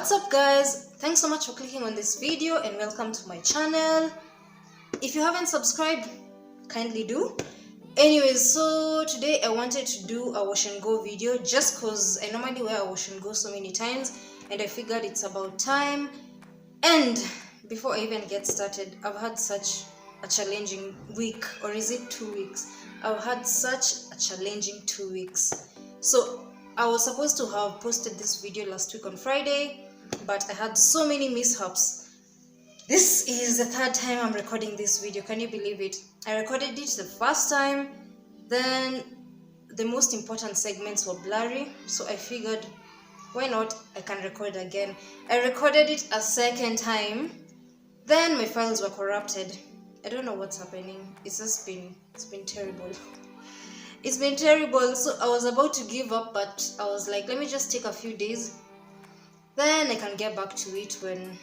What's up guys, thanks so much for clicking on this video and welcome to my channel. If you haven't subscribed, kindly do. Anyways, so today I wanted to do a wash and go video just cause I normally wear a wash and go so many times and I figured it's about time. And before I even get started, I've had such a challenging week, or is it 2 weeks? I've had such a challenging 2 weeks. So I was supposed to have posted this video last week on Friday, but I had so many mishaps. This is the third time I'm recording this video. Can you believe it? I recorded it the first time, then the most important segments were blurry, so I figured why not, I can record again. I recorded it a second time, then my files were corrupted. I don't know what's happening. It's been terrible. It's been terrible. So I was about to give up, but I was like, let me just take a few days, then I can get back to it when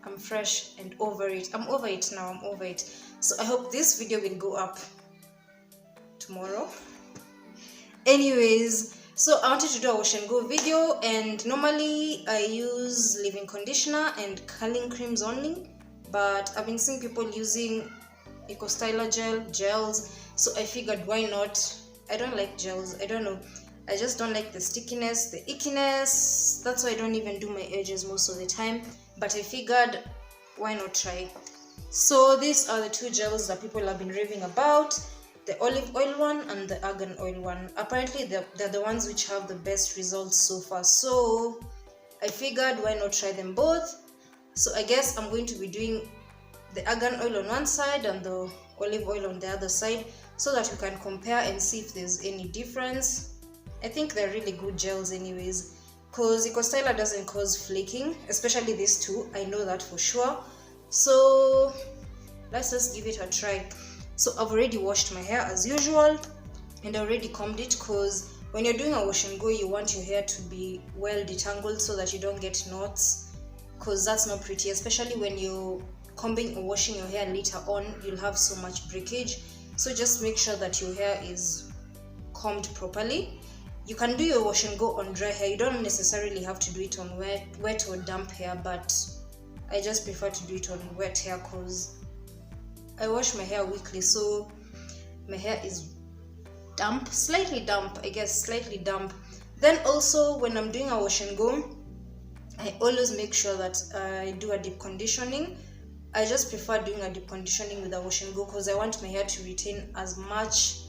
I'm fresh and over it. I'm over it now. I'm over it. So I hope this video will go up tomorrow. Anyways, so I wanted to do a wash and go video, and normally I use leave-in conditioner and curling creams only, but I've been seeing people using Eco Styler gels, so I figured why not. I don't like gels. I don't know, I just don't like the stickiness, the ickiness. That's why I don't even do my edges most of the time, but I figured why not try. So these are the two gels that people have been raving about, the olive oil one and the argan oil one. Apparently they're the ones which have the best results so far, so I figured why not try them both. So I guess I'm going to be doing the argan oil on one side and the olive oil on the other side, so that we can compare and see if there's any difference. I think they're really good gels anyways, because Eco Styler doesn't cause flaking, especially these two. I know that for sure. So let's just give it a try. So I've already washed my hair as usual, and I already combed it, because when you're doing a wash and go, you want your hair to be well detangled so that you don't get knots, because that's not pretty, especially when you're combing or washing your hair later on. You'll have so much breakage. So just make sure that your hair is combed properly. You can do your wash and go on dry hair. You don't necessarily have to do it on wet or damp hair, but I just prefer to do it on wet hair because I wash my hair weekly, so my hair is damp, slightly damp, I guess, slightly damp. Then also when I'm doing a wash and go, I always make sure that I do a deep conditioning. I just prefer doing a deep conditioning with a wash and go because I want my hair to retain as much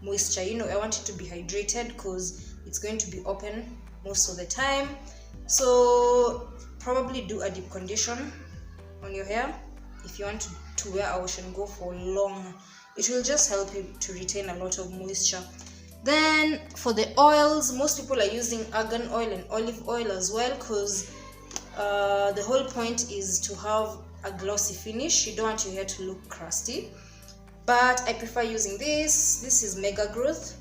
moisture. You know, I want it to be hydrated because it's going to be open most of the time. So probably do a deep condition on your hair if you want to wear a wash and go for long. It will just help you to retain a lot of moisture. Then for the oils, most people are using argan oil and olive oil as well, because the whole point is to have a glossy finish. You don't want your hair to look crusty, but I prefer using this is Mega Growth.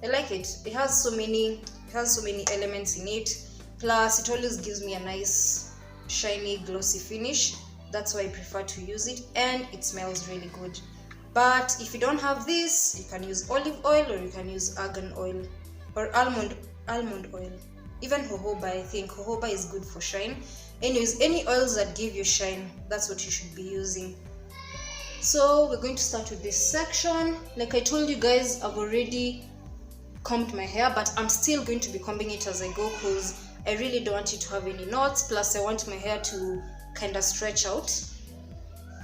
I like it. It has so many elements in it, plus it always gives me a nice shiny glossy finish. That's why I prefer to use it, and it smells really good. But if you don't have this, you can use olive oil, or you can use argan oil or almond oil, even jojoba. I think jojoba is good for shine. Anyways, any oils that give you shine, that's what you should be using. So we're going to start with this section. Like I told you guys, I've already combed my hair, but I'm still going to be combing it as I go because I really don't want it to have any knots. Plus I want my hair to kind of stretch out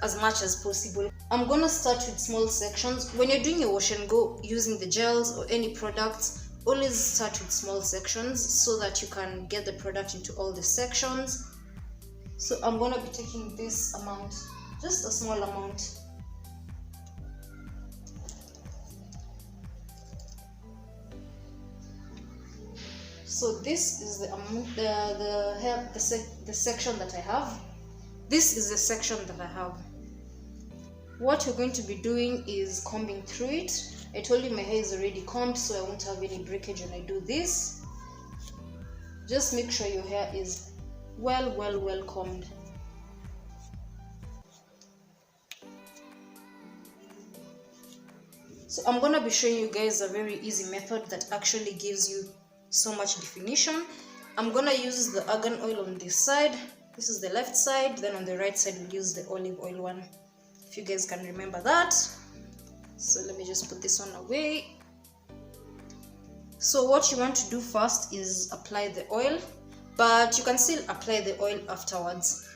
as much as possible. I'm gonna start with small sections. When you're doing a wash and go using the gels or any products, always start with small sections so that you can get the product into all the sections. So I'm gonna be taking this amount, just a small amount. So this is the amount, the section that I have. This is the section that I have. What you're going to be doing is combing through it. I told you my hair is already combed, so I won't have any breakage when I do this. Just make sure your hair is well combed. So I'm gonna be showing you guys a very easy method that actually gives you so much definition. I'm gonna use the argan oil on this side. This is the left side, then on the right side we'll use the olive oil one, if you guys can remember that. So let me just put this one away. So what you want to do first is apply the oil, but you can still apply the oil afterwards.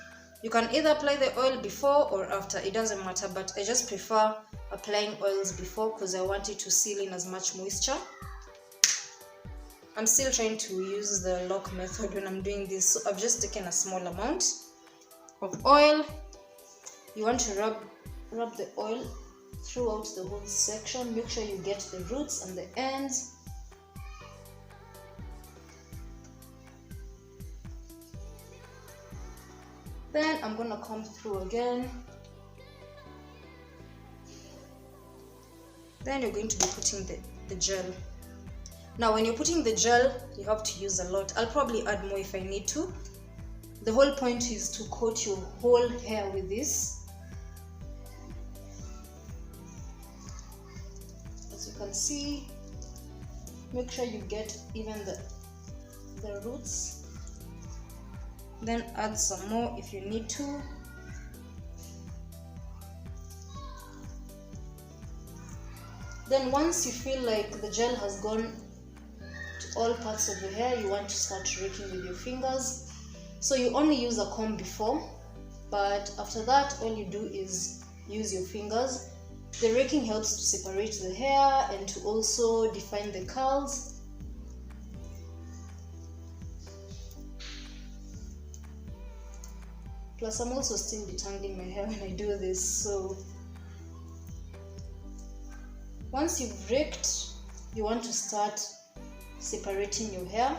You can either apply the oil before or after, it doesn't matter, but I just prefer applying oils before because I want it to seal in as much moisture. I'm still trying to use the lock method when I'm doing this, so I've just taken a small amount of oil. You want to rub the oil throughout the whole section. Make sure you get the roots and the ends. Then I'm gonna comb through again. Then you're going to be putting the gel. Now when you're putting the gel, you have to use a lot. I'll probably add more if I need to. The whole point is to coat your whole hair with this. As you can see, make sure you get even the roots. Then add some more if you need to. Then once you feel like the gel has gone to all parts of the hair, you want to start raking with your fingers. So you only use a comb before, but after that all you do is use your fingers. The raking helps to separate the hair and to also define the curls. Plus I'm also still detangling my hair when I do this, so once you've raked, you want to start separating your hair.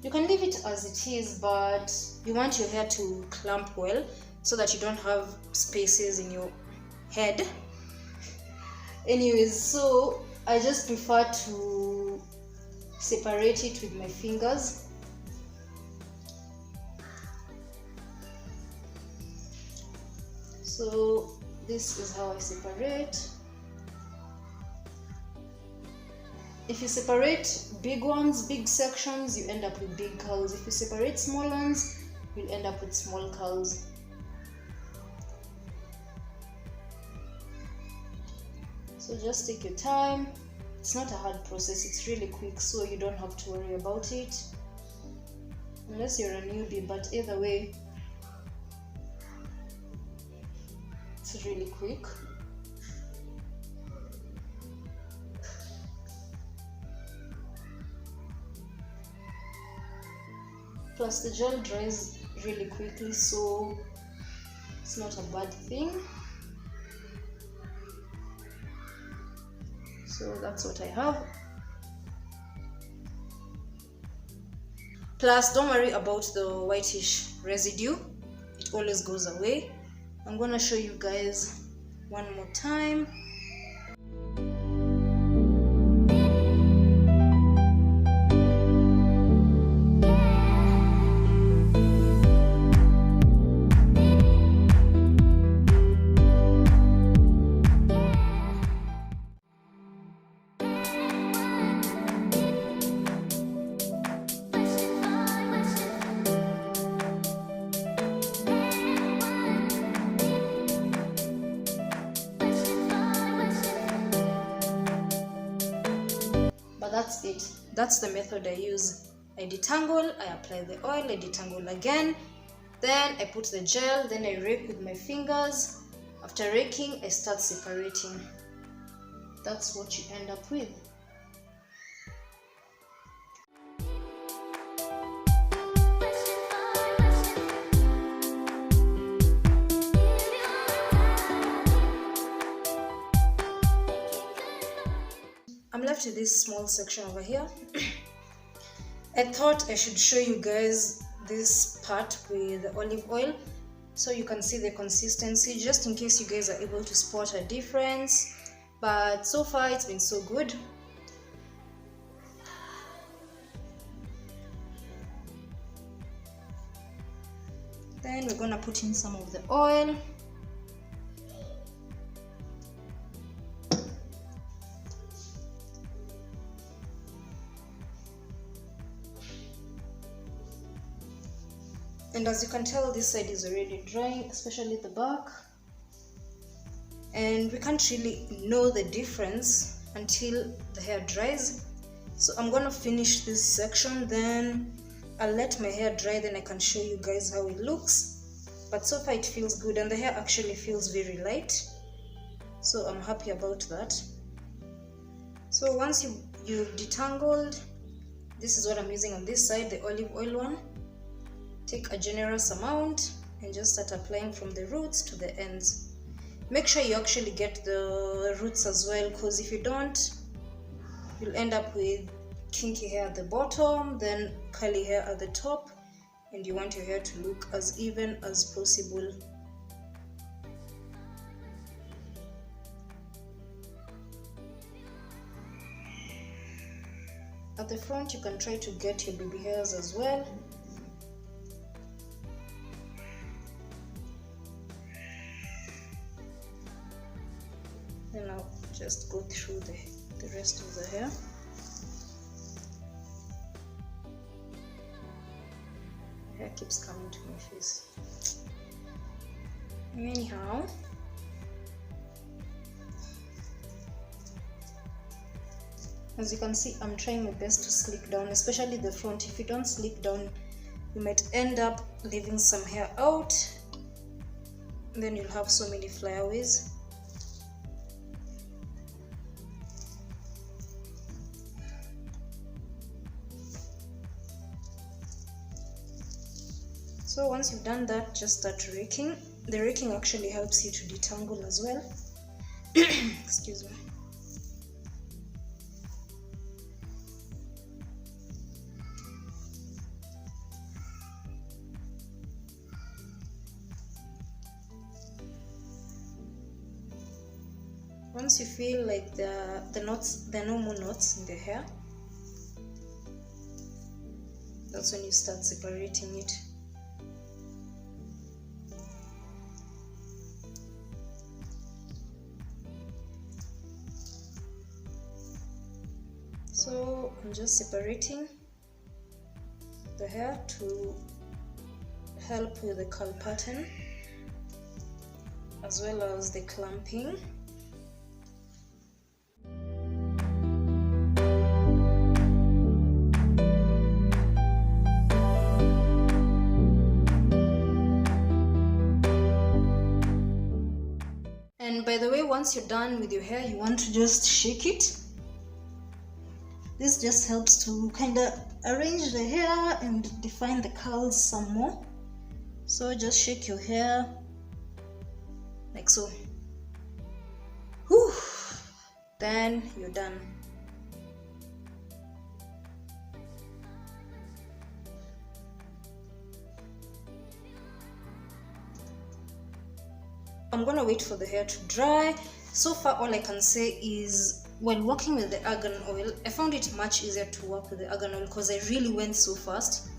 You can leave it as it is, but you want your hair to clump well so that you don't have spaces in your head. Anyways, so I just prefer to separate it with my fingers. So this is how I separate. If you separate big ones, big sections, you end up with big curls. If you separate small ones, you'll end up with small curls. So just take your time. It's not a hard process, it's really quick, so you don't have to worry about it. Unless you're a newbie, but either way, it's really quick. Plus the gel dries really quickly, so it's not a bad thing. So that's what I have. Plus don't worry about the whitish residue, it always goes away. I'm gonna show you guys one more time. That's it. That's the method I use. I detangle, I apply the oil, I detangle again, then I put the gel, then I rake with my fingers. After raking, I start separating. That's what you end up with. I'm left with this small section over here. I thought I should show you guys this part with the olive oil so you can see the consistency, just in case you guys are able to spot a difference. But so far it's been so good. Then we're gonna put in some of the oil. And as you can tell, this side is already drying, especially the back. And we can't really know the difference until the hair dries. So I'm gonna finish this section, then I'll let my hair dry, then I can show you guys how it looks. But so far it feels good, and the hair actually feels very light, so I'm happy about that. So once you've detangled, this is what I'm using on this side, the olive oil one. Take a generous amount and just start applying from the roots to the ends. Make sure you actually get the roots as well, because if you don't, you'll end up with kinky hair at the bottom, then curly hair at the top, and you want your hair to look as even as possible. At the front, you can try to get your baby hairs as well. Then I'll just go through the rest of the hair. The hair keeps coming to my face. Anyhow, as you can see, I'm trying my best to slick down, especially the front. If you don't slick down, you might end up leaving some hair out, then you'll have so many flyaways. So once you've done that, just start raking. The raking actually helps you to detangle as well. Excuse me. Once you feel like the no more knots in the hair, that's when you start separating it. So I'm just separating the hair to help with the curl pattern as well as the clamping. And by the way, once you're done with your hair, you want to just shake it. This just helps to kind of arrange the hair and define the curls some more. So just shake your hair like so. Whew. Then you're done. I'm gonna wait for the hair to dry. So far, all I can say is, while working with the argan oil, I found it much easier to work with the argan oil because I really went so fast.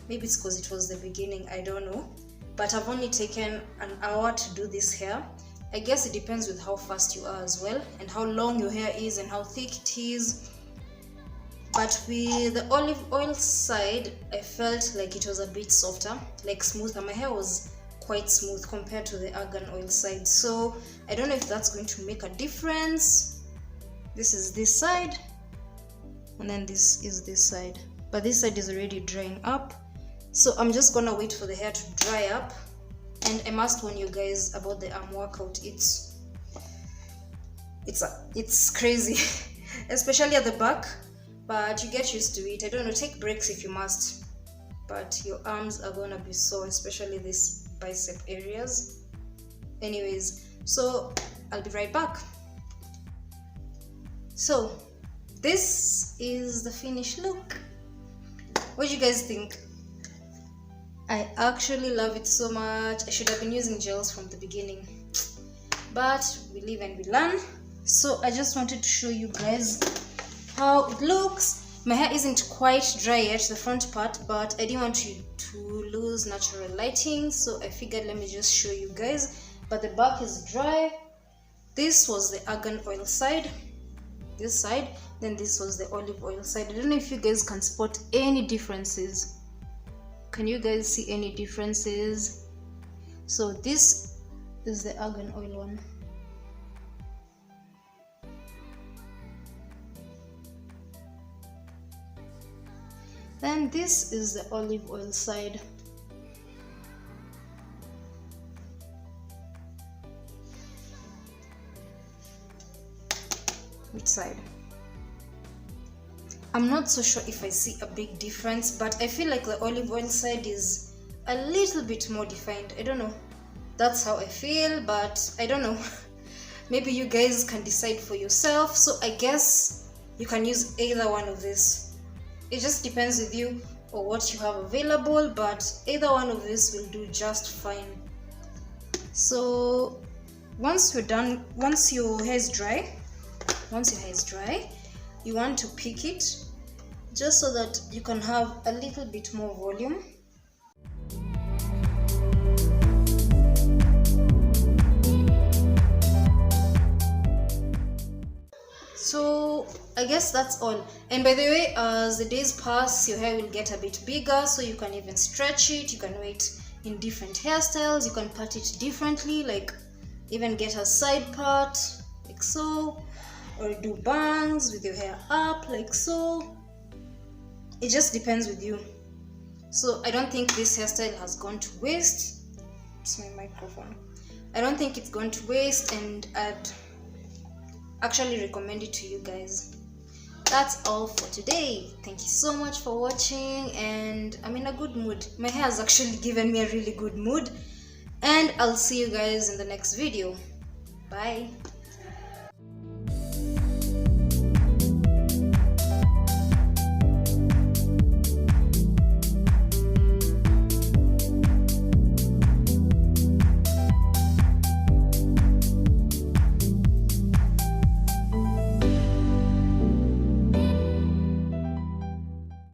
Maybe it's because it was the beginning, I don't know. But I've only taken an hour to do this hair. I guess it depends with how fast you are as well, and how long your hair is and how thick it is. But with the olive oil side, I felt like it was a bit softer, like smoother. My hair was quite smooth compared to the argan oil side. So I don't know if that's going to make a difference. This is this side, and then this is this side, but this side is already drying up. So I'm just gonna wait for the hair to dry up. And I must warn you guys about the arm workout. It's crazy, especially at the back, but you get used to it. I don't know, take breaks if you must, but your arms are gonna be sore, especially these bicep areas. Anyways, so I'll be right back. So this is the finished look. What do you guys think? I actually love it so much. I should have been using gels from the beginning, but we live and we learn. So I just wanted to show you guys how it looks. My hair isn't quite dry yet, the front part, but I didn't want you to lose natural lighting, so I figured let me just show you guys. But the back is dry. This was the argan oil side, this side, then this was the olive oil side. I don't know if you guys can spot any differences. Can you guys see any differences? So this is the argan oil one. Then this is the olive oil side. Which side? I'm not so sure if I see a big difference, but I feel like the olive oil side is a little bit more defined. I don't know. That's how I feel, but I don't know. Maybe you guys can decide for yourself. So I guess you can use either one of this. It just depends with you or what you have available, but either one of this will do just fine. So once you're done, once your hair is dry, you want to pick it just so that you can have a little bit more volume. So I guess that's all. And by the way, as the days pass, your hair will get a bit bigger, so you can even stretch it. You can wear it in different hairstyles. You can part it differently, like even get a side part like so, or do bangs with your hair up like so. It just depends with you. So I don't think this hairstyle has gone to waste. It's my microphone. I don't think it's gone to waste, and I'd actually recommend it to you guys. That's all for today. Thank you so much for watching, and I'm in a good mood. My hair has actually given me a really good mood, and I'll see you guys in the next video. Bye.